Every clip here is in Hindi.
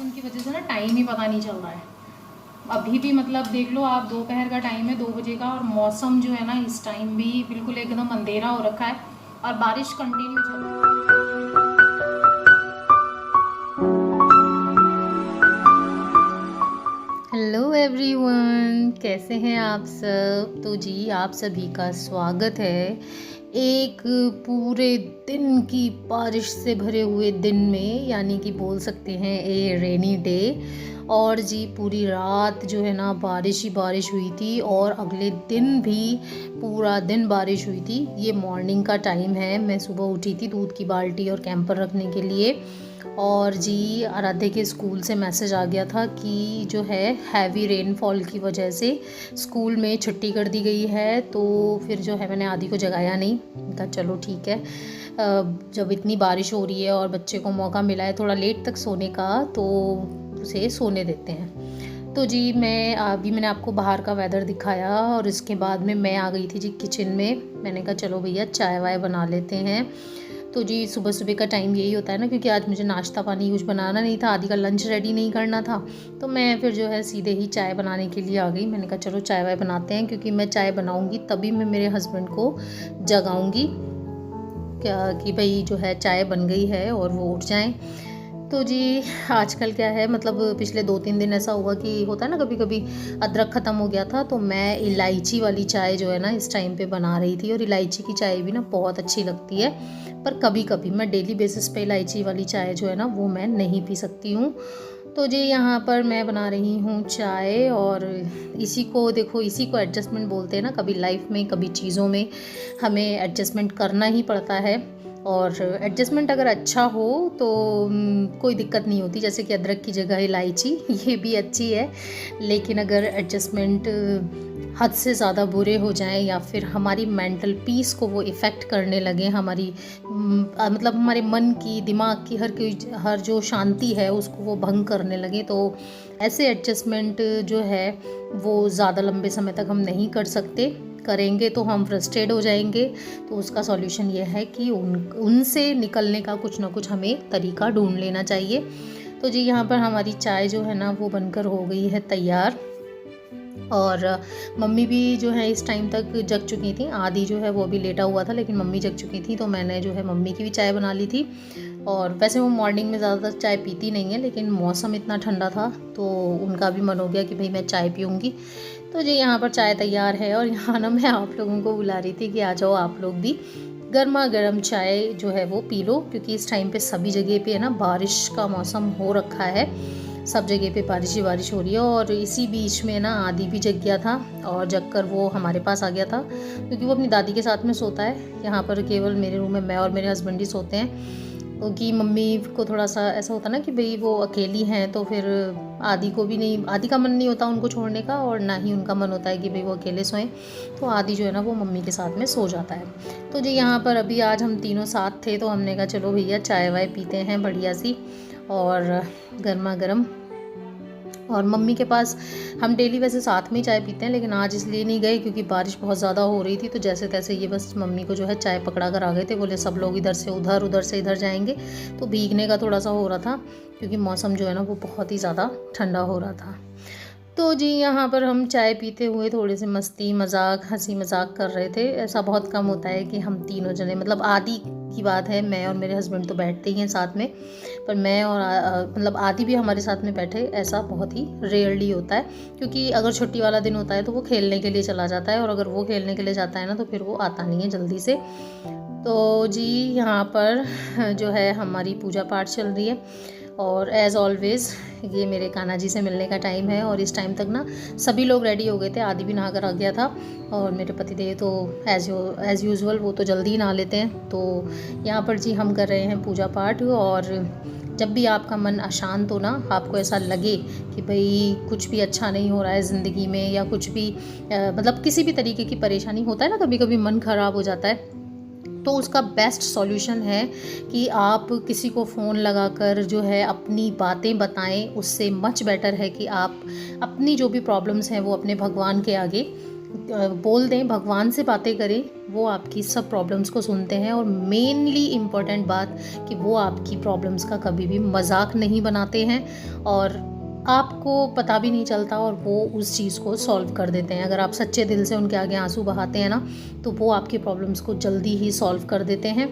मौसम की वजह से ना टाइम ही पता नहीं चल रहा है। अभी भी मतलब देख लो आप, दोपहर का टाइम है 2 बजे का, और मौसम जो है ना इस टाइम भी बिल्कुल एकदम अंधेरा हो रखा है और बारिश कंटिन्यू चल रही है। हेलो एवरीवन, कैसे हैं आप सब। तो जी आप सभी का स्वागत है एक पूरे दिन की बारिश से भरे हुए दिन में, यानी कि बोल सकते हैं ए रेनी डे। और जी पूरी रात जो है ना बारिश ही बारिश हुई थी और अगले दिन भी पूरा दिन बारिश हुई थी। ये मॉर्निंग का टाइम है, मैं सुबह उठी थी दूध की बाल्टी और कैंपर रखने के लिए, और जी आराध्या के स्कूल से मैसेज आ गया था कि जो है हैवी रेनफॉल की वजह से स्कूल में छुट्टी कर दी गई है। तो फिर जो है मैंने आदि को जगाया नहीं, कहा चलो ठीक है, जब इतनी बारिश हो रही है और बच्चे को मौका मिला है थोड़ा लेट तक सोने का तो उसे सोने देते हैं। तो जी मैंने आपको बाहर का वेदर दिखाया और इसके बाद में मैं आ गई थी जी किचन में। मैंने कहा चलो भैया चाय वाय बना लेते हैं। तो जी सुबह सुबह का टाइम यही होता है ना, क्योंकि आज मुझे नाश्ता पानी कुछ बनाना नहीं था, आदि का लंच रेडी नहीं करना था, तो मैं फिर जो है सीधे ही चाय बनाने के लिए आ गई। मैंने कहा चलो चाय वाय बनाते हैं, क्योंकि मैं चाय बनाऊंगी तभी मैं मेरे हस्बैंड को जगाऊंगी क्या कि भाई जो है चाय बन गई है और वो उठ जाएं। तो जी आजकल क्या है, मतलब पिछले 2-3 दिन ऐसा हुआ कि होता है ना कभी कभी अदरक ख़त्म हो गया था, तो मैं इलायची वाली चाय जो है ना इस टाइम पे बना रही थी। और इलायची की चाय भी ना बहुत अच्छी लगती है, पर कभी कभी मैं डेली बेसिस पे इलायची वाली चाय जो है ना वो मैं नहीं पी सकती हूँ। तो जी यहाँ पर मैं बना रही हूँ चाय, और इसी को देखो, इसी को एडजस्टमेंट बोलते हैं ना। कभी लाइफ में कभी चीज़ों में हमें एडजस्टमेंट करना ही पड़ता है, और एडजस्टमेंट अगर अच्छा हो तो कोई दिक्कत नहीं होती। जैसे कि अदरक की जगह इलायची, ये भी अच्छी है, लेकिन अगर एडजस्टमेंट हद से ज़्यादा बुरे हो जाएं या फिर हमारी मेंटल पीस को वो इफ़ेक्ट करने लगे, हमारी मतलब हमारे मन की, दिमाग की हर जो शांति है उसको वो भंग करने लगे, तो ऐसे एडजस्टमेंट जो है वो ज़्यादा लंबे समय तक हम नहीं कर सकते। करेंगे तो हम फ्रस्ट्रेट हो जाएंगे। तो उसका सॉल्यूशन ये है कि उनसे निकलने का कुछ ना कुछ हमें तरीका ढूंढ लेना चाहिए। तो जी यहाँ पर हमारी चाय जो है ना वो बनकर हो गई है तैयार, और मम्मी भी जो है इस टाइम तक जग चुकी थी। आदि जो है वो भी लेटा हुआ था, लेकिन मम्मी जग चुकी थी, तो मैंने जो है मम्मी की भी चाय बना ली थी। और वैसे वो मॉर्निंग में ज़्यादातर चाय पीती नहीं है, लेकिन मौसम इतना ठंडा था तो उनका भी मन हो गया कि भाई मैं चाय पीऊँगी। तो जी यहाँ पर चाय तैयार है, और यहाँ ना मैं आप लोगों को बुला रही थी कि आ जाओ आप लोग भी गर्मा गर्म चाय जो है वो पी लो, क्योंकि इस टाइम पे सभी जगह पे है ना बारिश का मौसम हो रखा है, सब जगह पे बारिश ही बारिश हो रही है। और इसी बीच में ना आदि भी जग गया था, और जग कर वो हमारे पास आ गया था, क्योंकि वो अपनी दादी के साथ में सोता है। यहाँ पर केवल मेरे रूम में मैं और मेरे हस्बैंड ही सोते हैं, क्योंकि मम्मी को थोड़ा सा ऐसा होता ना कि भाई वो अकेली हैं, तो फिर आदि को भी नहीं, आदि का मन नहीं होता उनको छोड़ने का, और ना ही उनका मन होता है कि भाई वो अकेले सोएं, तो आदि जो है ना वो मम्मी के साथ में सो जाता है। तो जी यहाँ पर अभी आज हम तीनों साथ थे, तो हमने कहा चलो भैया चाय वाय पीते हैं बढ़िया सी और गर्मा गर्म। और मम्मी के पास हम डेली वैसे साथ में ही चाय पीते हैं, लेकिन आज इसलिए नहीं गए क्योंकि बारिश बहुत ज़्यादा हो रही थी। तो जैसे तैसे ये बस मम्मी को जो है चाय पकड़ा कर आ गए थे, बोले सब लोग इधर से उधर, उधर से इधर जाएंगे, तो भीगने का थोड़ा सा हो रहा था, क्योंकि मौसम जो है ना वो बहुत ही ज़्यादा ठंडा हो रहा था। तो जी यहाँ पर हम चाय पीते हुए थोड़ी सी मस्ती मजाक हंसी मजाक कर रहे थे। ऐसा बहुत कम होता है कि हम तीनों जने, मतलब आदि की बात है, मैं और मेरे हस्बैंड तो बैठते ही हैं साथ में, पर मैं और मतलब आदि भी हमारे साथ में बैठे, ऐसा बहुत ही रेयरली होता है। क्योंकि अगर छुट्टी वाला दिन होता है तो वो खेलने के लिए चला जाता है, और अगर वो खेलने के लिए जाता है ना तो फिर वो आता नहीं है जल्दी से। तो जी यहाँ पर जो है हमारी पूजा पाठ चल रही है, और एज़ ऑलवेज़ ये मेरे कान्हा जी से मिलने का टाइम है। और इस टाइम तक ना सभी लोग रेडी हो गए थे, आदि भी नहा कर आ गया था, और मेरे पतिदेव तो एज़ यूजुअल वो तो जल्दी ही नहा लेते हैं। तो यहाँ पर जी हम कर रहे हैं पूजा पाठ। और जब भी आपका मन अशांत हो ना, आपको ऐसा लगे कि भाई कुछ भी अच्छा नहीं हो रहा है ज़िंदगी में, या कुछ भी मतलब किसी भी तरीके की परेशानी होता है ना, कभी कभी मन ख़राब हो जाता है, तो उसका बेस्ट सॉल्यूशन है कि आप किसी को फ़ोन लगाकर जो है अपनी बातें बताएं। उससे मच बेटर है कि आप अपनी जो भी प्रॉब्लम्स हैं वो अपने भगवान के आगे बोल दें, भगवान से बातें करें, वो आपकी सब प्रॉब्लम्स को सुनते हैं। और मेनली इम्पॉर्टेंट बात कि वो आपकी प्रॉब्लम्स का कभी भी मजाक नहीं बनाते हैं और आपको पता भी नहीं चलता और वो उस चीज़ को सॉल्व कर देते हैं। अगर आप सच्चे दिल से उनके आगे आंसू बहाते हैं ना, तो वो आपकी प्रॉब्लम्स को जल्दी ही सॉल्व कर देते हैं।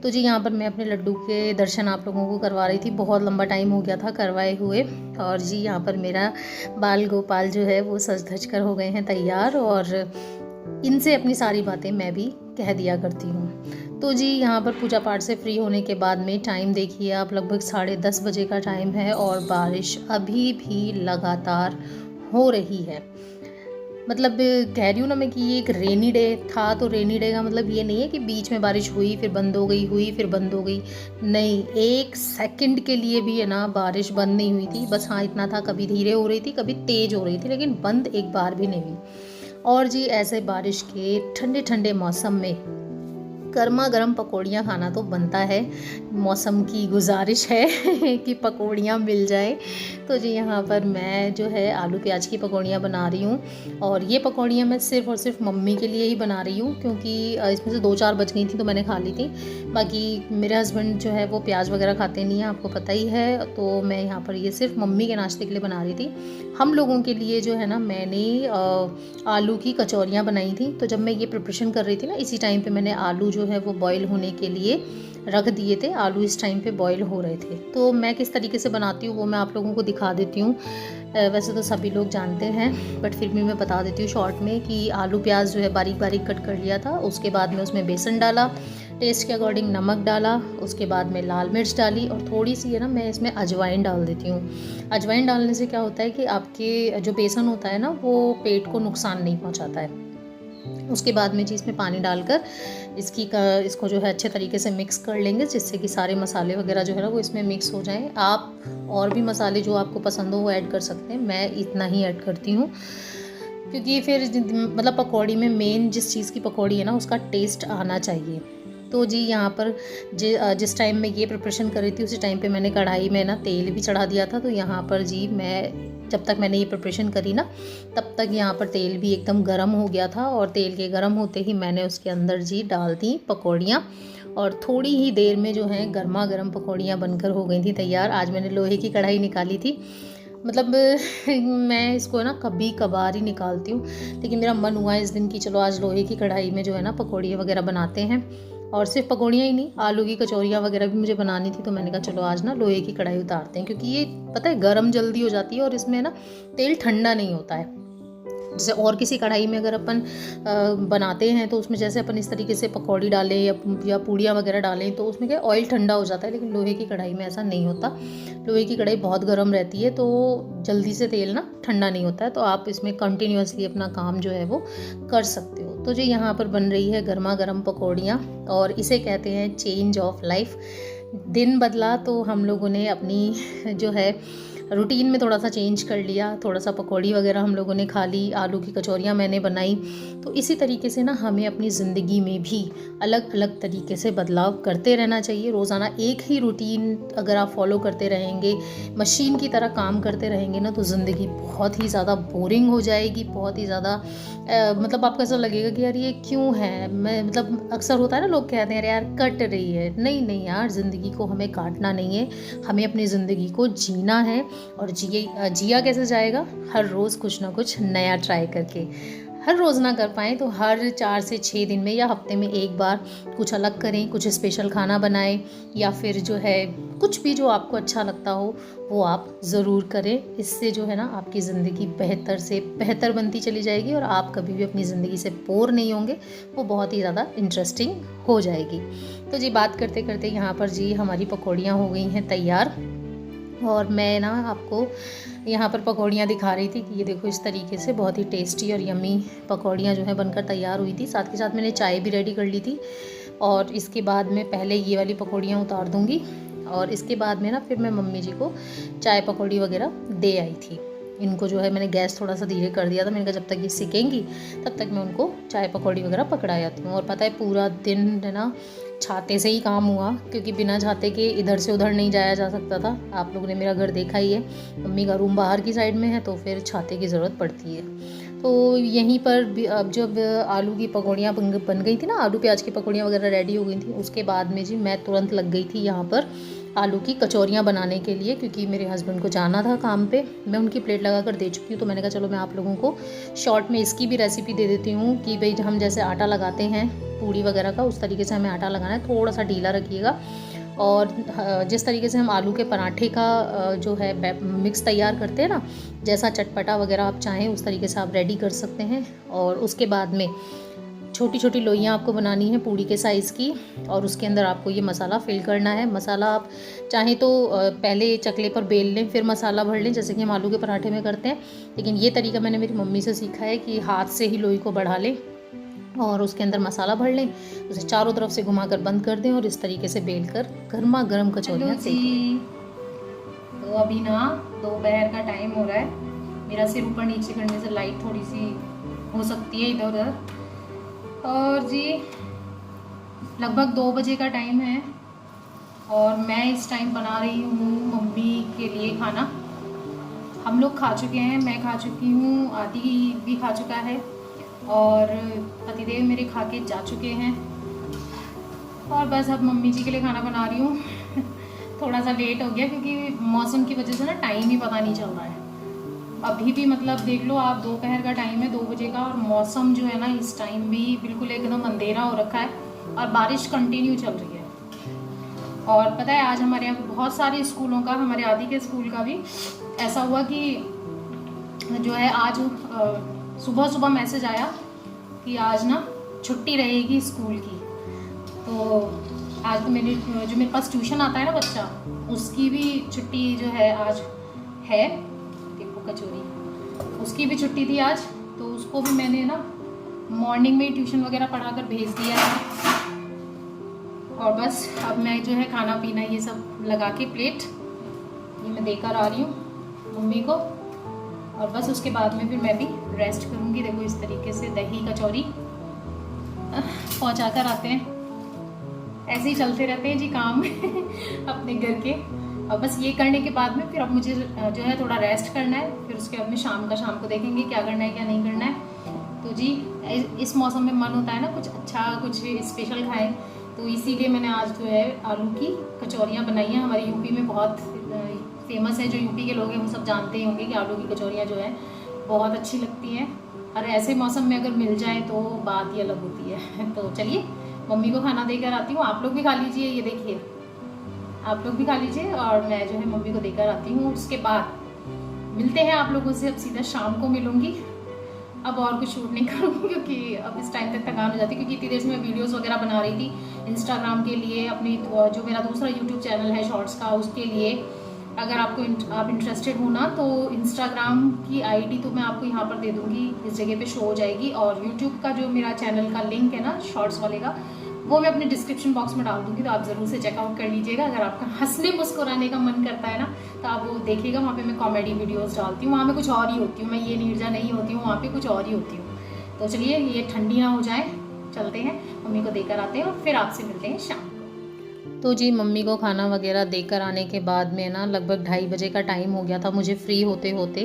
तो जी यहाँ पर मैं अपने लड्डू के दर्शन आप लोगों को करवा रही थी, बहुत लंबा टाइम हो गया था करवाए हुए। और जी यहाँ पर मेरा बाल गोपाल जो है वो सज धज कर हो गए हैं तैयार, और इनसे अपनी सारी बातें मैं भी कह दिया करती हूँ। तो जी यहाँ पर पूजा पाठ से फ्री होने के बाद में टाइम देखिए आप, लगभग 10:30 बजे का टाइम है और बारिश अभी भी लगातार हो रही है। मतलब कह रही हूँ ना मैं कि ये एक रेनी डे था, तो रेनी डे का मतलब ये नहीं है कि बीच में बारिश हुई फिर बंद हो गई, हुई फिर बंद हो गई। नहीं, 1 सेकंड के लिए भी है ना बारिश बंद नहीं हुई थी। बस हाँ इतना था, कभी धीरे हो रही थी कभी तेज़ हो रही थी, लेकिन बंद एक बार भी नहीं हुई। और जी ऐसे बारिश के ठंडे ठंडे मौसम में गर्मा गर्म पकौड़ियाँ खाना तो बनता है। मौसम की गुजारिश है कि पकौड़ियाँ मिल जाए। तो जी यहाँ पर मैं जो है आलू प्याज की पकौड़ियाँ बना रही हूँ, और ये पकौड़ियाँ मैं सिर्फ़ और सिर्फ मम्मी के लिए ही बना रही हूँ, क्योंकि इसमें से 2-4 बच गई थी तो मैंने खा ली थी। बाकी मेरे हस्बैंड जो है वो प्याज वगैरह खाते नहीं हैं, आपको पता ही है। तो मैं यहाँ पर ये सिर्फ मम्मी के नाश्ते के लिए बना रही थी। हम लोगों के लिए जो है ना मैंने आलू की कचौरियाँ बनाई थी। तो जब मैं ये प्रिपरेशन कर रही थी ना, इसी टाइम पे मैंने आलू जो है वो बॉईल होने के लिए रख दिए थे। आलू इस टाइम पे बॉईल हो रहे थे। तो मैं किस तरीके से बनाती हूँ वो मैं आप लोगों को दिखा देती हूँ। वैसे तो सभी लोग जानते हैं, बट फिर भी मैं बता देती हूँ शॉर्ट में कि आलू प्याज जो है बारीक बारीक कट कर लिया था। उसके बाद में उसमें बेसन डाला, टेस्ट के अकॉर्डिंग नमक डाला, उसके बाद में लाल मिर्च डाली, और थोड़ी सी है ना मैं इसमें अजवाइन डाल देती हूँ। अजवाइन डालने से क्या होता है कि आपके जो बेसन होता है ना वो पेट को नुकसान नहीं पहुँचाता है। उसके बाद में जी इसमें पानी डालकर इसको जो है अच्छे तरीके से मिक्स कर लेंगे, जिससे कि सारे मसाले वगैरह जो है ना वो इसमें मिक्स हो जाएं। आप और भी मसाले जो आपको पसंद हो वो ऐड कर सकते हैं, मैं इतना ही ऐड करती हूँ, क्योंकि फिर मतलब पकौड़ी में मेन जिस चीज़ की पकौड़ी है ना उसका टेस्ट आना चाहिए। तो जी यहाँ पर जिस टाइम में ये प्रिपरेशन कर रही थी उसी टाइम पे मैंने कढ़ाई में ना तेल भी चढ़ा दिया था। तो यहाँ पर जी मैं जब तक मैंने ये प्रिपरेशन करी ना तब तक यहाँ पर तेल भी एकदम गर्म हो गया था, और तेल के गर्म होते ही मैंने उसके अंदर जी डाल दी पकौड़ियाँ, और थोड़ी ही देर में जो है गर्मा गर्म पकौड़ियाँ बनकर हो गई थी तैयार। आज मैंने लोहे की कढ़ाई निकाली थी, मतलब मैं इसको ना कभी कभार ही निकालती हूँ, लेकिन मेरा मन हुआ इस दिन की चलो आज लोहे की कढ़ाई में जो है ना पकौड़ियाँ वगैरह बनाते हैं। और सिर्फ पकौड़ियाँ ही नहीं, आलू की कचौरियाँ वगैरह भी मुझे बनानी थी, तो मैंने कहा चलो आज ना लोहे की कढ़ाई उतारते हैं, क्योंकि ये पता है गर्म जल्दी हो जाती है और इसमें ना तेल ठंडा नहीं होता है। जैसे और किसी कढ़ाई में अगर अपन बनाते हैं तो उसमें जैसे अपन इस तरीके से पकौड़ी डालें या पूड़ियाँ वगैरह डालें तो उसमें क्या ऑयल ठंडा हो जाता है, लेकिन लोहे की कढ़ाई में ऐसा नहीं होता। लोहे की कढ़ाई बहुत गर्म रहती है, तो जल्दी से तेल ना ठंडा नहीं होता है, तो आप इसमें कंटिन्यूअसली अपना काम जो है वो कर सकते हो। तो जो यहाँ पर बन रही है गर्मा गर्म पकौड़ियाँ, और इसे कहते हैं चेंज ऑफ लाइफ। दिन बदला तो हम लोगों ने अपनी जो है रूटीन में थोड़ा सा चेंज कर लिया, थोड़ा सा पकौड़ी वगैरह हम लोगों ने खा ली, आलू की कचौरियाँ मैंने बनाई। तो इसी तरीके से ना हमें अपनी ज़िंदगी में भी अलग अलग तरीके से बदलाव करते रहना चाहिए। रोज़ाना एक ही रूटीन अगर आप फॉलो करते रहेंगे, मशीन की तरह काम करते रहेंगे ना, तो ज़िंदगी बहुत ही ज़्यादा बोरिंग हो जाएगी, बहुत ही ज़्यादा मतलब आपको ऐसा लगेगा कि यार ये क्यों है। मैं मतलब अक्सर होता है ना, लोग कहते हैं यार कट रही है। नहीं नहीं यार, ज़िंदगी को हमें काटना नहीं है, हमें अपनी ज़िंदगी को जीना है। और जिया कैसे जाएगा? हर रोज़ कुछ ना कुछ नया ट्राई करके। हर रोज़ ना कर पाएँ तो हर 4 से 6 दिन में या हफ्ते में एक बार कुछ अलग करें, कुछ स्पेशल खाना बनाएं, या फिर जो है कुछ भी जो आपको अच्छा लगता हो वो आप ज़रूर करें। इससे जो है ना आपकी ज़िंदगी बेहतर से बेहतर बनती चली जाएगी, और आप कभी भी अपनी ज़िंदगी से बोर नहीं होंगे, वो बहुत ही ज़्यादा इंटरेस्टिंग हो जाएगी। तो जी बात करते करते यहाँ पर जी हमारी पकौड़ियाँ हो गई हैं तैयार, और मैं ना आपको यहाँ पर पकौड़ियाँ दिखा रही थी कि ये देखो इस तरीके से बहुत ही टेस्टी और यम्मी पकौड़ियाँ जो है बनकर तैयार हुई थी। साथ के साथ मैंने चाय भी रेडी कर ली थी, और इसके बाद में पहले ये वाली पकौड़ियाँ उतार दूँगी, और इसके बाद में ना फिर मैं मम्मी जी को चाय पकौड़ी वगैरह दे आई थी। इनको जो है मैंने गैस थोड़ा सा धीरे कर दिया था, मैंने कहा जब तक ये सीखेंगी तब तक मैं उनको चाय पकौड़ी वगैरह पकड़ा जाती हूँ। और पता है पूरा दिन है ना छाते से ही काम हुआ, क्योंकि बिना छाते के इधर से उधर नहीं जाया जा सकता था। आप लोगों ने मेरा घर देखा ही है, मम्मी का रूम बाहर की साइड में है, तो फिर छाते की ज़रूरत पड़ती है। तो यहीं पर अब जब आलू की पकौड़ियाँ बन गई थी ना, आलू प्याज की पकौड़ियाँ वगैरह रेडी हो गई थी, उसके बाद में जी मैं तुरंत लग गई थी यहाँ पर आलू की कचौरियाँ बनाने के लिए, क्योंकि मेरे हस्बैंड को जाना था काम पे। मैं उनकी प्लेट लगा कर दे चुकी हूँ, तो मैंने कहा चलो मैं आप लोगों को शॉर्ट में इसकी भी रेसिपी दे देती हूँ कि भाई हम जैसे आटा लगाते हैं पूड़ी वगैरह का, उस तरीके से हमें आटा लगाना है, थोड़ा सा ढीला रखिएगा। और जिस तरीके से हम आलू के पराठे का जो है मिक्स तैयार करते हैं ना, जैसा चटपटा वगैरह आप चाहें उस तरीके से आप रेडी कर सकते हैं। और उसके बाद में छोटी छोटी लोइयाँ आपको बनानी है पूड़ी के साइज़ की, और उसके अंदर आपको ये मसाला फिल करना है। मसाला आप चाहें तो पहले चकले पर बेल लें फिर मसाला भर लें, जैसे कि हम आलू के पराठे में करते हैं, लेकिन ये तरीका मैंने मेरी मम्मी से सीखा है कि हाथ से ही लोई को बढ़ा लें और उसके अंदर मसाला भर लें, उसे चारों तरफ से घुमाकर बंद कर दें और इस तरीके से बेल कर गर्मा गर्म कचौरियाँ सेकें। तो अभी ना दोपहर का टाइम हो रहा है, मेरा सिर ऊपर नीचे करने से लाइट थोड़ी सी हो सकती है इधर उधर, और जी लगभग 2 बजे का टाइम है और मैं इस टाइम बना रही हूँ मम्मी के लिए खाना। हम लोग खा चुके हैं, मैं खा चुकी हूँ, आदि भी खा चुका है और पतिदेव मेरे खा के जा चुके हैं, और बस अब मम्मी जी के लिए खाना बना रही हूँ। थोड़ा सा लेट हो गया क्योंकि मौसम की वजह से ना टाइम ही पता नहीं चल रहा है। अभी भी मतलब देख लो आप, दोपहर का टाइम है 2 बजे का, और मौसम जो है ना इस टाइम भी बिल्कुल एकदम अंधेरा हो रखा है और बारिश कंटिन्यू चल रही है। और पता है आज हमारे यहाँ बहुत सारे स्कूलों का, हमारे आदि के स्कूल का भी ऐसा हुआ कि जो है आज सुबह सुबह मैसेज आया कि आज ना छुट्टी रहेगी स्कूल की। तो आज तो जो मेरे पास ट्यूशन आता है ना बच्चा, उसकी भी छुट्टी जो है आज है, देखो कचौरी, उसकी भी छुट्टी थी आज, तो उसको भी मैंने ना मॉर्निंग में ही ट्यूशन वगैरह पढ़ा कर भेज दिया है। और बस अब मैं जो है खाना पीना ये सब लगा के प्लेट ये मैं देकर आ रही हूँ मम्मी को, और बस उसके बाद में फिर मैं भी रेस्ट करूँगी। देखो इस तरीके से दही कचौरी पहुँचा कर आते हैं, ऐसे ही चलते रहते हैं जी काम अपने घर के। और बस ये करने के बाद में फिर अब मुझे जो है थोड़ा रेस्ट करना है, फिर उसके बाद में शाम को देखेंगे क्या करना है क्या नहीं करना है। तो जी इस मौसम में मन होता है ना कुछ अच्छा कुछ स्पेशल खाएं, तो इसीलिए मैंने आज जो है आलू की कचौरियाँ बनाई हैं। हमारे यूपी में बहुत फेमस है, जो यूपी के लोग हैं वो सब जानते ही होंगे कि आलू की कचौरियाँ जो है बहुत अच्छी लगती हैं, और ऐसे मौसम में अगर मिल जाए तो बात ही अलग होती है। तो चलिए मम्मी को खाना देकर आती हूँ, आप लोग भी खा लीजिए, ये देखिए आप लोग भी खा लीजिए, और मैं जो है मम्मी को देकर आती हूँ। उसके बाद मिलते हैं आप लोगों से, अब सीधा शाम को मिलूँगी। अब और कुछ शूट नहीं करूँगी क्योंकि अब इस टाइम तक थकान हो जाती है, क्योंकि इतनी देर से मैं वीडियोस वगैरह बना रही थी इंस्टाग्राम के लिए, अपनी जो मेरा दूसरा यूट्यूब चैनल है शॉर्ट्स का, उसके लिए। अगर आप इंटरेस्टेड हो ना, तो इंस्टाग्राम की आईडी तो मैं आपको यहाँ पर दे दूँगी, इस जगह पे शो हो जाएगी, और यूट्यूब का जो मेरा चैनल का लिंक है ना शॉर्ट्स वाले का, वो मैं अपने डिस्क्रिप्शन बॉक्स में डाल दूँगी, तो आप ज़रूर से चेकआउट कर लीजिएगा। अगर आपका हंसने मुस्कुराने का मन करता है ना, तो आप वो देखिएगा, वहाँ पे मैं कॉमेडी वीडियोस डालती हूँ, वहाँ मैं कुछ और ही होती हूँ, मैं ये नीरजा नहीं होती हूँ, वहाँ पे कुछ और ही होती हूँ। तो चलिए ये ठंडी ना हो जाए, चलते हैं मम्मी को देकर आते हैं और फिर आपसे मिलते हैं शाम। तो जी मम्मी को खाना वगैरह देकर आने के बाद में ना लगभग 2:30 बजे का टाइम हो गया था मुझे फ्री होते होते।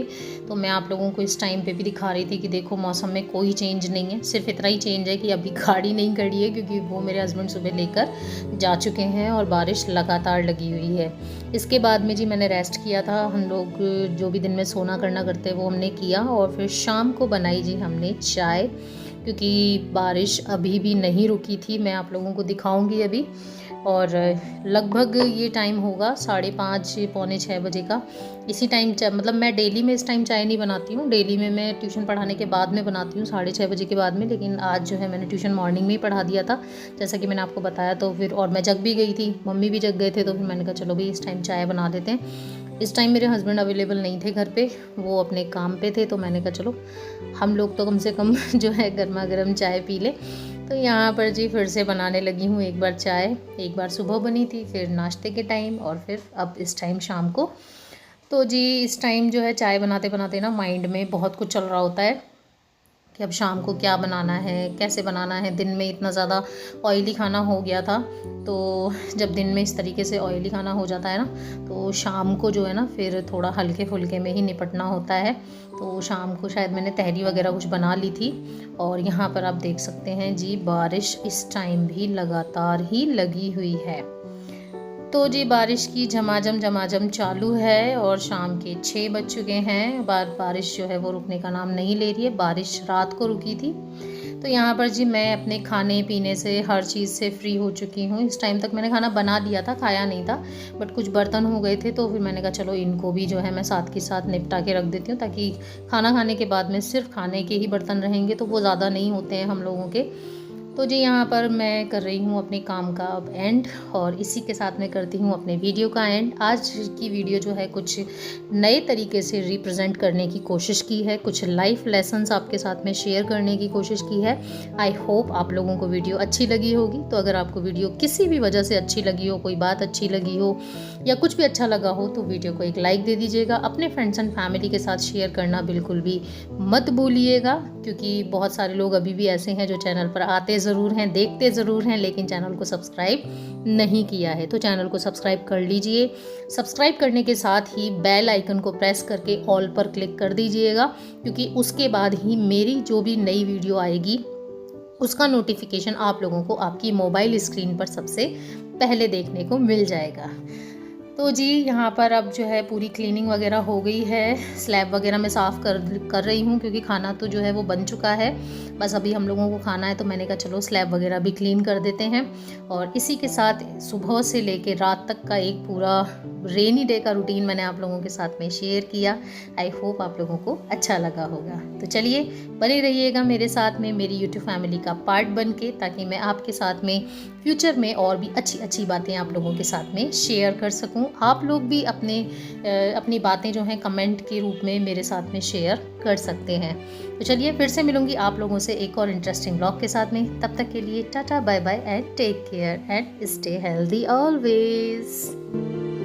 तो मैं आप लोगों को इस टाइम पे भी दिखा रही थी कि देखो मौसम में कोई चेंज नहीं है, सिर्फ इतना ही चेंज है कि अभी गाड़ी नहीं खड़ी है, क्योंकि वो मेरे हस्बैंड सुबह लेकर जा चुके हैं और बारिश लगातार लगी हुई है। इसके बाद में जी मैंने रेस्ट किया था, हम लोग जो भी दिन में सोना करना करते हैं वो हमने किया, और फिर शाम को बनाई जी हमने चाय, क्योंकि बारिश अभी भी नहीं रुकी थी। मैं आप लोगों को दिखाऊंगी अभी, और लगभग ये टाइम होगा 5:30 पौने 6 बजे का। इसी टाइम मतलब मैं डेली में इस टाइम चाय नहीं बनाती हूँ, डेली में मैं ट्यूशन पढ़ाने के बाद में बनाती हूँ 6:30 बजे के बाद में, लेकिन आज जो है मैंने ट्यूशन मॉर्निंग में ही पढ़ा दिया था जैसा कि मैंने आपको बताया। तो फिर और मैं जग भी गई थी, मम्मी भी जग गए थे, तो फिर मैंने कहा चलो भाई इस टाइम चाय बना देते हैं। इस टाइम मेरे हस्बैंड अवेलेबल नहीं थे घर पे, वो अपने काम पे थे, तो मैंने कहा चलो हम लोग तो कम से कम जो है गर्मा गर्म चाय पी ले। तो यहाँ पर जी फिर से बनाने लगी हूँ एक बार चाय, एक बार सुबह बनी थी, फिर नाश्ते के टाइम, और फिर अब इस टाइम शाम को। तो जी इस टाइम जो है चाय बनाते बनाते ना माइंड में बहुत कुछ चल रहा होता है, कि अब शाम को क्या बनाना है, कैसे बनाना है। दिन में इतना ज़्यादा ऑयली खाना हो गया था, तो जब दिन में इस तरीके से ऑयली खाना हो जाता है ना, तो शाम को जो है ना फिर थोड़ा हल्के फुल्के में ही निपटना होता है। तो शाम को शायद मैंने तहरी वगैरह कुछ बना ली थी। और यहाँ पर आप देख सकते हैं जी, बारिश इस टाइम भी लगातार ही लगी हुई है। तो जी बारिश की झमाझम चालू है और शाम के 6 बज चुके हैं। बारिश जो है वो रुकने का नाम नहीं ले रही है। बारिश रात को रुकी थी। तो यहाँ पर जी मैं अपने खाने पीने से, हर चीज़ से फ्री हो चुकी हूँ। इस टाइम तक मैंने खाना बना दिया था, खाया नहीं था, बट कुछ बर्तन हो गए थे, तो फिर मैंने कहा चलो इनको भी जो है मैं साथ के साथ निपटा के रख देती हूँ, ताकि खाना खाने के बाद में सिर्फ खाने के ही बर्तन रहेंगे तो वो ज़्यादा नहीं होते हैं हम लोगों के। तो जी यहाँ पर मैं कर रही हूँ अपने काम का अब एंड, और इसी के साथ मैं करती हूँ अपने वीडियो का एंड। आज की वीडियो जो है कुछ नए तरीके से रिप्रेजेंट करने की कोशिश की है, कुछ लाइफ लेसन्स आपके साथ में शेयर करने की कोशिश की है। आई होप आप लोगों को वीडियो अच्छी लगी होगी। तो अगर आपको वीडियो किसी भी वजह से अच्छी लगी हो, कोई बात अच्छी लगी हो या कुछ भी अच्छा लगा हो, तो वीडियो को एक लाइक दे दीजिएगा। अपने फ्रेंड्स एंड फैमिली के साथ शेयर करना बिल्कुल भी मत भूलिएगा, क्योंकि बहुत सारे लोग अभी भी ऐसे हैं जो चैनल पर आते ज़रूर हैं, देखते ज़रूर हैं, लेकिन चैनल को सब्सक्राइब नहीं किया है। तो चैनल को सब्सक्राइब कर लीजिए। सब्सक्राइब करने के साथ ही बेल आइकन को प्रेस करके ऑल पर क्लिक कर दीजिएगा, क्योंकि उसके बाद ही मेरी जो भी नई वीडियो आएगी उसका नोटिफिकेशन आप लोगों को आपकी मोबाइल स्क्रीन पर सबसे पहले देखने को मिल जाएगा। तो जी यहाँ पर अब जो है पूरी क्लीनिंग वगैरह हो गई है। स्लैब वगैरह मैं साफ़ कर रही हूँ, क्योंकि खाना तो जो है वो बन चुका है, बस अभी हम लोगों को खाना है। तो मैंने कहा चलो स्लैब वगैरह भी क्लीन कर देते हैं। और इसी के साथ सुबह से लेके रात तक का एक पूरा रेनी डे का रूटीन मैंने आप लोगों के साथ में शेयर किया। आई होप आप लोगों को अच्छा लगा होगा। तो चलिए बने रहिएगा मेरे साथ में, मेरी यूट्यूब फैमिली का पार्ट बन के, ताकि मैं आपके साथ में फ्यूचर में और भी अच्छी अच्छी बातें आप लोगों के साथ में शेयर कर सकूं। आप लोग भी अपनी बातें जो हैं कमेंट के रूप में मेरे साथ में शेयर कर सकते हैं। तो चलिए फिर से मिलूंगी आप लोगों से एक और इंटरेस्टिंग ब्लॉग के साथ में। तब तक के लिए tata bye bye and take care and stay healthy always.